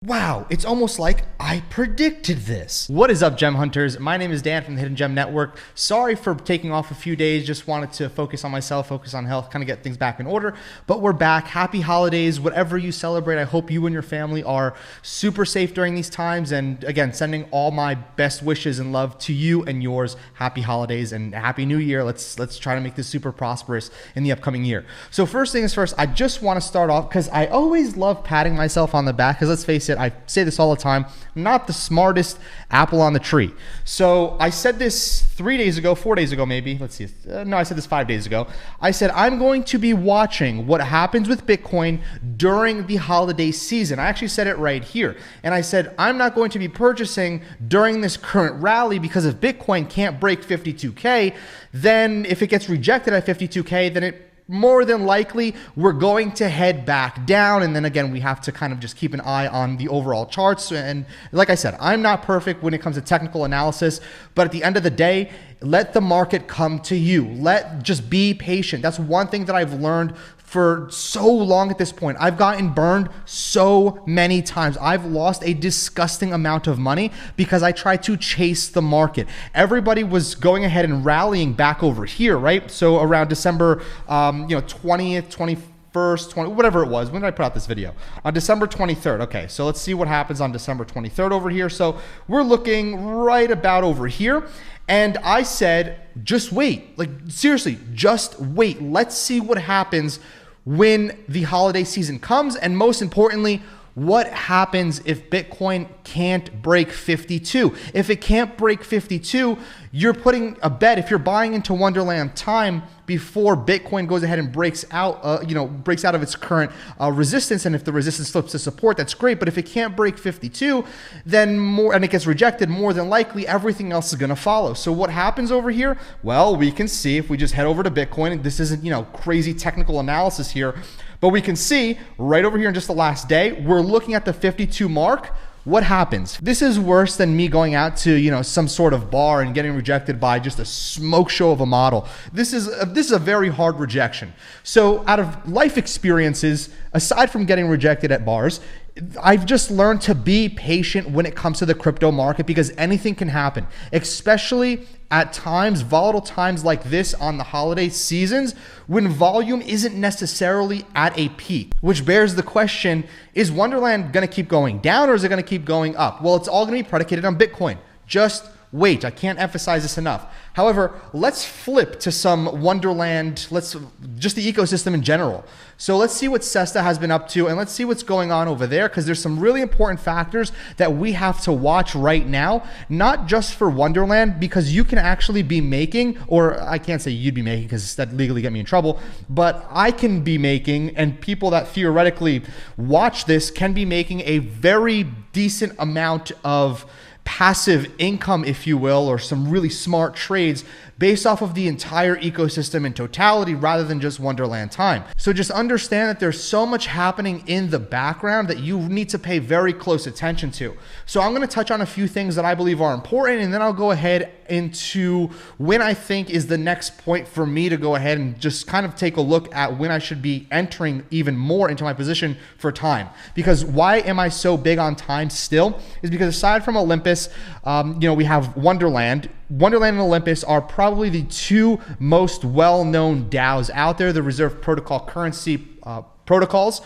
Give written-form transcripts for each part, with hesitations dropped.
Wow, it's almost like I predicted this. What is up, gem hunters? My name is Dan from the Hidden Gem Network. Sorry for taking off a few days. Just wanted to focus on myself, focus on health, kind of get things back in order. But we're back. Happy holidays. Whatever you celebrate, I hope you and your family are super safe during these times. And again, sending all my best wishes and love to you and yours. Happy holidays and happy new year. Let's try to make this super prosperous in the upcoming year. So first things first, I just want to start off because I always love patting myself on the back, because let's face it, I say this all the time, I'm not the smartest apple on the tree. So I said this 4 days ago maybe, let's see, no, I said this 5 days ago. I said I'm going to be watching what happens with Bitcoin during the holiday season. I actually said it right here. And I said I'm not going to be purchasing during this current rally, because if Bitcoin can't break 52K, then if it gets rejected at 52K, then it more than likely we're going to head back down. And then again, we have to kind of just keep an eye on the overall charts. And like I said, I'm not perfect when it comes to technical analysis, but at the end of the day, let the market come to you. Just be patient. That's one thing that I've learned for so long at this point. I've gotten burned so many times. I've lost a disgusting amount of money because I tried to chase the market. Everybody was going ahead and rallying back over here, right? So around December 20th, 21st, whatever it was. When did I put out this video? On December 23rd. Okay, so let's see what happens on December 23rd over here. So we're looking right about over here. And I said, just wait. Like, seriously, just wait. Let's see what happens when the holiday season comes. And most importantly, what happens if Bitcoin can't break 52? If it can't break 52, you're putting a bet. If you're buying into Wonderland TIME before Bitcoin goes ahead and breaks out of its current resistance, and if the resistance flips to support, that's great. But if it can't break 52, then and it gets rejected, more than likely everything else is going to follow. So what happens over here? Well, we can see if we just head over to Bitcoin, and this isn't crazy technical analysis here, but we can see right over here in just the last day, we're looking at the 52 mark. What happens? This is worse than me going out to, some sort of bar and getting rejected by just a smoke show of a model. This is a very hard rejection. So out of life experiences, aside from getting rejected at bars, I've just learned to be patient when it comes to the crypto market, because anything can happen, especially at times, volatile times like this on the holiday seasons, when volume isn't necessarily at a peak, which bears the question, is Wonderland going to keep going down, or is it going to keep going up? Well, it's all going to be predicated on Bitcoin. Just wait. I can't emphasize this enough. However, let's flip to some Wonderland, just the ecosystem in general. So let's see what Sesta has been up to, and let's see what's going on over there, because there's some really important factors that we have to watch right now, not just for Wonderland, because you can actually be making, or I can't say you'd be making because that legally get me in trouble, but I can be making, and people that theoretically watch this can be making a very decent amount of passive income, if you will, or some really smart trades based off of the entire ecosystem in totality, rather than just Wonderland TIME. So just understand that there's so much happening in the background that you need to pay very close attention to. So I'm going to touch on a few things that I believe are important, and then I'll go ahead into when I think is the next point for me to go ahead and just kind of take a look at when I should be entering even more into my position for TIME. Because why am I so big on TIME still? Is because aside from Olympus, we have Wonderland. Wonderland and Olympus are probably the two most well-known DAOs out there, the reserve protocol currency protocols.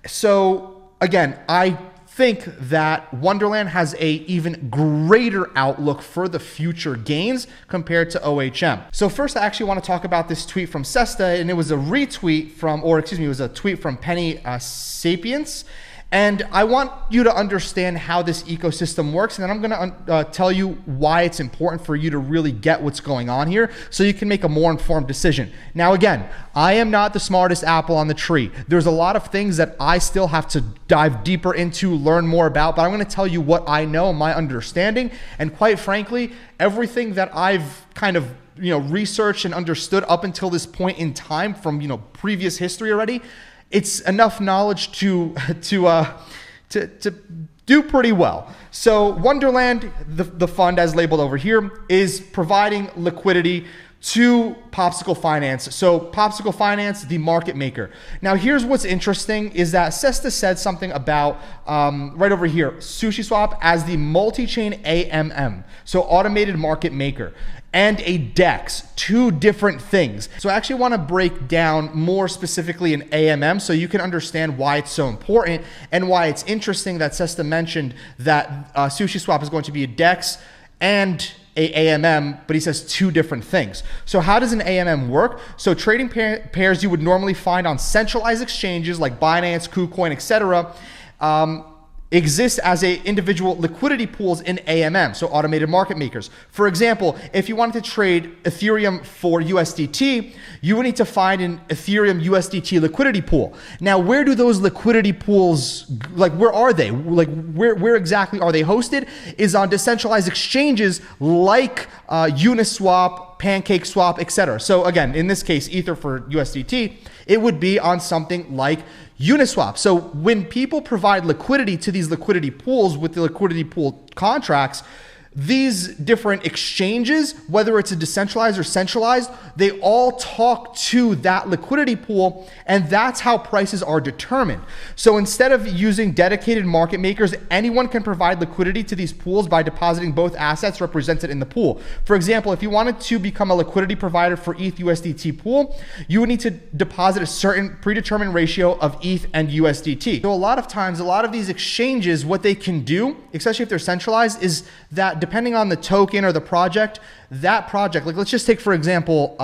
So again, I think that Wonderland has a even greater outlook for the future gains compared to OHM. So first, I actually want to talk about this tweet from Sesta, and it was a retweet from, it was a tweet from Penny Sapiens. And I want you to understand how this ecosystem works, and then I'm going to tell you why it's important for you to really get what's going on here so you can make a more informed decision. Now, again, I am not the smartest apple on the tree. There's a lot of things that I still have to dive deeper into, learn more about, but I'm going to tell you what I know, my understanding, and quite frankly, everything that I've kind of researched and understood up until this point in time from previous history already. It's enough knowledge to do pretty well. So Wonderland, the fund as labeled over here, is providing liquidity to Popsicle Finance. So Popsicle Finance, the market maker. Now here's what's interesting is that Sesta said something about right over here, SushiSwap as the multi-chain AMM, so automated market maker, and a DEX, two different things. So I actually want to break down more specifically an AMM so you can understand why it's so important and why it's interesting that Sesta mentioned that SushiSwap is going to be a DEX and a AMM, but he says two different things. So how does an AMM work? So trading pairs you would normally find on centralized exchanges like Binance, KuCoin, etc. Exist as a individual liquidity pools in AMM, so automated market makers. For example, if you wanted to trade Ethereum for USDT, you would need to find an Ethereum USDT liquidity pool. Now, where do those liquidity pools, like where are they? Like where exactly are they hosted? Is on decentralized exchanges like Uniswap, PancakeSwap, etc. So again, in this case, Ether for USDT, it would be on something like Uniswap. So when people provide liquidity to these liquidity pools with the liquidity pool contracts, these different exchanges, whether it's a decentralized or centralized, they all talk to that liquidity pool, and that's how prices are determined. So instead of using dedicated market makers, anyone can provide liquidity to these pools by depositing both assets represented in the pool. For example, if you wanted to become a liquidity provider for ETH USDT pool, you would need to deposit a certain predetermined ratio of ETH and USDT. So a lot of times, a lot of these exchanges, what they can do, especially if they're centralized, is that depending on the token or the project, that project, like let's just take for example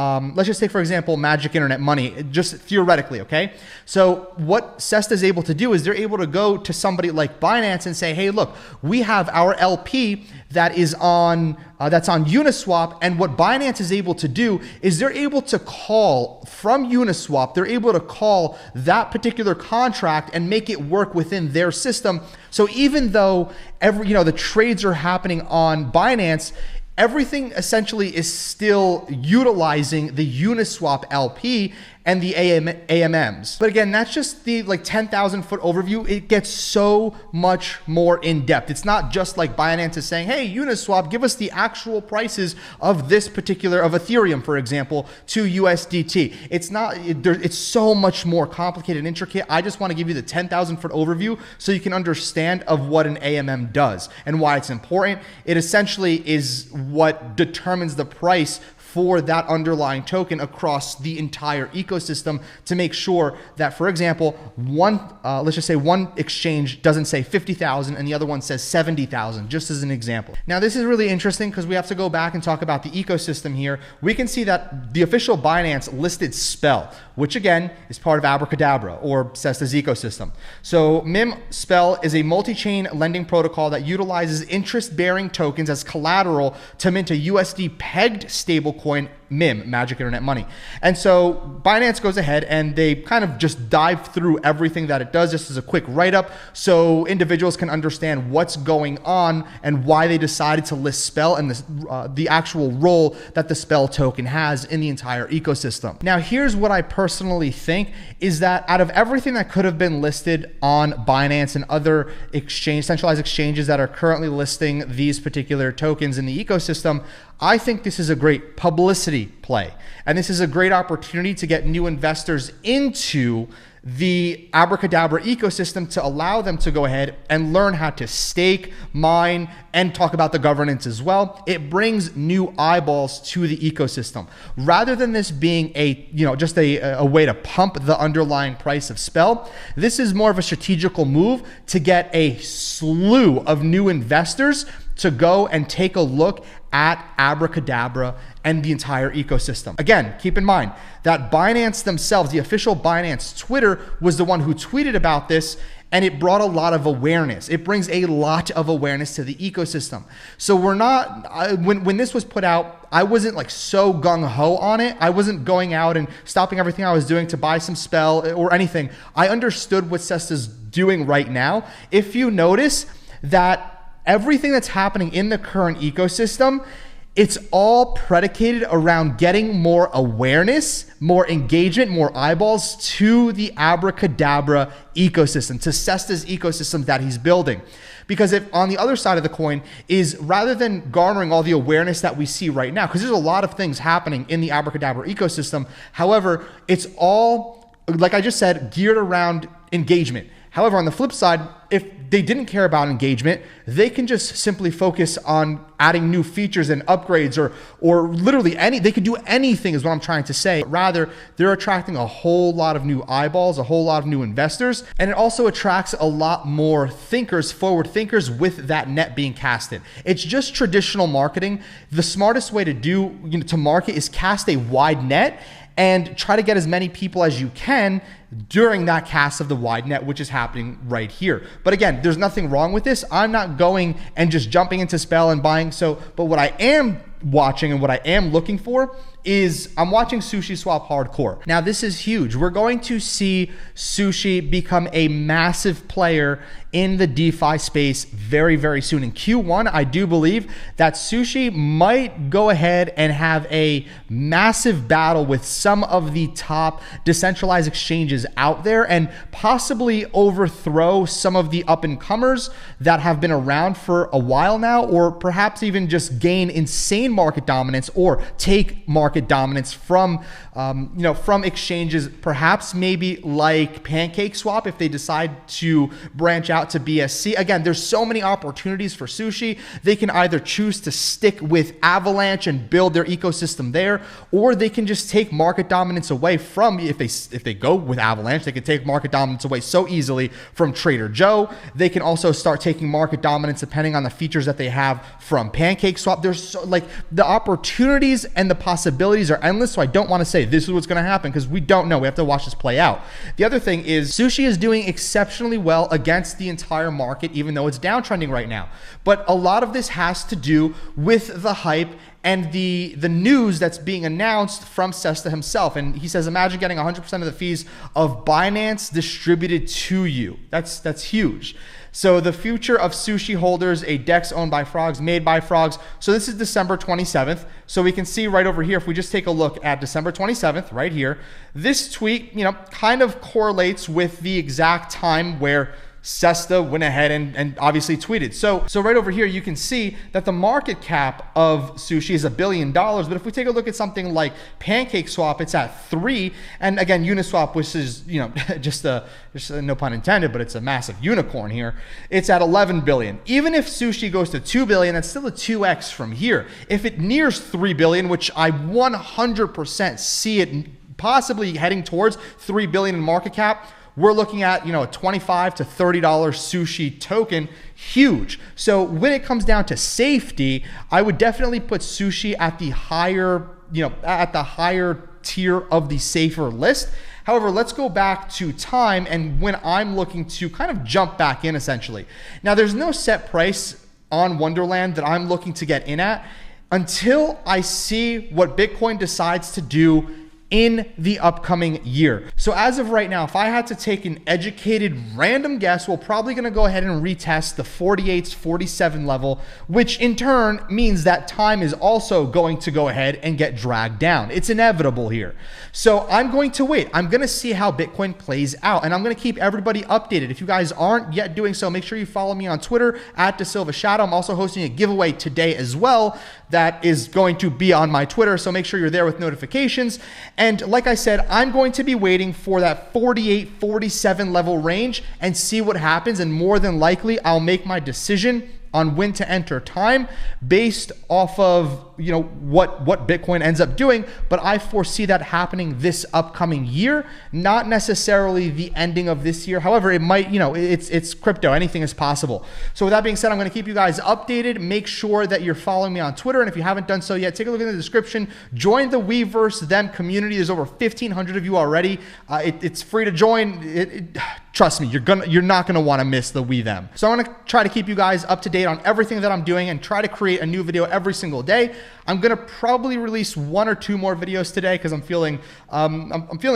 Magic Internet Money, just theoretically, okay? So what Sesta is able to do is they're able to go to somebody like Binance and say, hey, look, we have our LP that is on that's on Uniswap, and what Binance is able to do is they're able to call from Uniswap, they're able to call that particular contract and make it work within their system. So even though the trades are happening on Binance, everything essentially is still utilizing the Uniswap LP and the AMMs. But again, that's just the 10,000 foot overview. It gets so much more in depth. It's not just like Binance is saying, hey, Uniswap, give us the actual prices of this particular, of Ethereum, for example, to USDT. It's not, it's so much more complicated and intricate. I just want to give you the 10,000 foot overview so you can understand of what an AMM does and why it's important. It essentially is what determines the price for that underlying token across the entire ecosystem to make sure that, for example, let's just say one exchange doesn't say 50,000 and the other one says 70,000, just as an example. Now, this is really interesting because we have to go back and talk about the ecosystem here. We can see that the official Binance listed Spell, which again is part of Abracadabra or Sesta's ecosystem. So MIM Spell is a multi-chain lending protocol that utilizes interest-bearing tokens as collateral to mint a USD pegged stablecoin, MIM, Magic Internet Money. And so Binance goes ahead and they kind of just dive through everything that it does, just as a quick write-up, so individuals can understand what's going on and why they decided to list Spell and the actual role that the Spell token has in the entire ecosystem. Now, here's what I personally think is that out of everything that could have been listed on Binance and other centralized exchanges that are currently listing these particular tokens in the ecosystem, I think this is a great publicity play. And this is a great opportunity to get new investors into the Abracadabra ecosystem to allow them to go ahead and learn how to stake, mine, and talk about the governance as well. It brings new eyeballs to the ecosystem. Rather than this being just a way to pump the underlying price of Spell, this is more of a strategical move to get a slew of new investors to go and take a look at Abracadabra and the entire ecosystem. Again, keep in mind that Binance themselves, the official Binance Twitter, was the one who tweeted about this, and it brought a lot of awareness. It brings a lot of awareness to the ecosystem. So we're not, when this was put out, I wasn't so gung-ho on it. I wasn't going out and stopping everything I was doing to buy some Spell or anything. I understood what Sesta's doing right now. If you notice that everything that's happening in the current ecosystem It's all predicated around getting more awareness, more engagement, more eyeballs to the Abracadabra ecosystem, to Sesta's ecosystem that he's building. Because if on the other side of the coin is, rather than garnering all the awareness that we see right now, because there's a lot of things happening in the Abracadabra ecosystem, however, it's all, like I just said, geared around engagement. However, on the flip side, if they didn't care about engagement, they can just simply focus on adding new features and upgrades, or literally they could do anything is what I'm trying to say. Rather, they're attracting a whole lot of new eyeballs, a whole lot of new investors, and it also attracts a lot more thinkers, forward thinkers with that net being casted. It's just traditional marketing. The smartest way to to market is cast a wide net and try to get as many people as you can during that cast of the wide net, which is happening right here. But again, there's nothing wrong with this. I'm not going and just jumping into Spell and buying. But what I am watching and what I am looking for is I'm watching Sushi Swap Hardcore. Now, this is huge. We're going to see Sushi become a massive player in the DeFi space very, very soon. In Q1, I do believe that Sushi might go ahead and have a massive battle with some of the top decentralized exchanges out there and possibly overthrow some of the up-and-comers that have been around for a while now, or perhaps even just gain insane market dominance or take market dominance from from exchanges, perhaps maybe like PancakeSwap if they decide to branch out to BSC. Again, there's so many opportunities for Sushi. They can either choose to stick with Avalanche and build their ecosystem there, or they can just take market dominance away from, if they go with Avalanche, they can take market dominance away so easily from Trader Joe. They can also start taking market dominance depending on the features that they have from PancakeSwap. There's the opportunities and the possibilities are endless. So I don't want to say this is what's going to happen because we don't know. We have to watch this play out. The other thing is Sushi is doing exceptionally well against the entire market, even though it's downtrending right now. But a lot of this has to do with the hype and the news that's being announced from Sesta himself. And he says, imagine getting 100% of the fees of Binance distributed to you. That's huge. So the future of Sushi holders, a DEX owned by frogs, made by frogs. So this is December 27th. So we can see right over here, if we just take a look at December 27th, right here, this tweet, kind of correlates with the exact time where Sesta went ahead and obviously tweeted. So right over here, you can see that the market cap of Sushi is $1 billion. But if we take a look at something like PancakeSwap, it's at 3. And again, Uniswap, which is, just no pun intended, but it's a massive unicorn here. It's at 11 billion. Even if Sushi goes to 2 billion, that's still a 2x from here. If it nears 3 billion, which I 100% see it possibly heading towards 3 billion in market cap, we're looking at, a $25 to $30 Sushi token. Huge. So when it comes down to safety, I would definitely put Sushi at the higher, tier of the safer list. However, let's go back to time and when I'm looking to kind of jump back in essentially. Now, there's no set price on Wonderland that I'm looking to get in at until I see what Bitcoin decides to do in the upcoming year. So as of right now, if I had to take an educated random guess, we're probably gonna go ahead and retest the 48s, 47 level, which in turn means that time is also going to go ahead and get dragged down. It's inevitable here. So I'm going to wait. I'm gonna see how Bitcoin plays out, and I'm gonna keep everybody updated. If you guys aren't yet doing so, make sure you follow me on Twitter at DaSilvaShadow. I'm also hosting a giveaway today as well that is going to be on my Twitter, so make sure you're there with notifications. And like I said, I'm going to be waiting for that 48, 47 level range and see what happens. And more than likely, I'll make my decision on when to enter time based off of what Bitcoin ends up doing. But I foresee that happening this upcoming year, not necessarily the ending of this year. However, it might, it's crypto, anything is possible. So with that being said, I'm going to keep you guys updated. Make sure that you're following me on Twitter, and if you haven't done so yet, take a look in the description. Join the WeVsThem community. There's over 1,500 of you already. It's free to join. trust me, you're not gonna wanna miss the WeVsThem. So I'm gonna try to keep you guys up to date on everything that I'm doing and try to create a new video every single day. I'm gonna probably release 1 or 2 more videos today because I'm feeling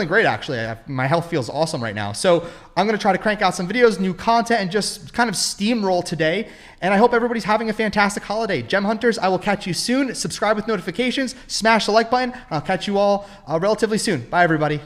great actually. My health feels awesome right now. So I'm gonna try to crank out some videos, new content, and just kind of steamroll today. And I hope everybody's having a fantastic holiday. Gem Hunters, I will catch you soon. Subscribe with notifications, smash the like button. I'll catch you all relatively soon. Bye everybody.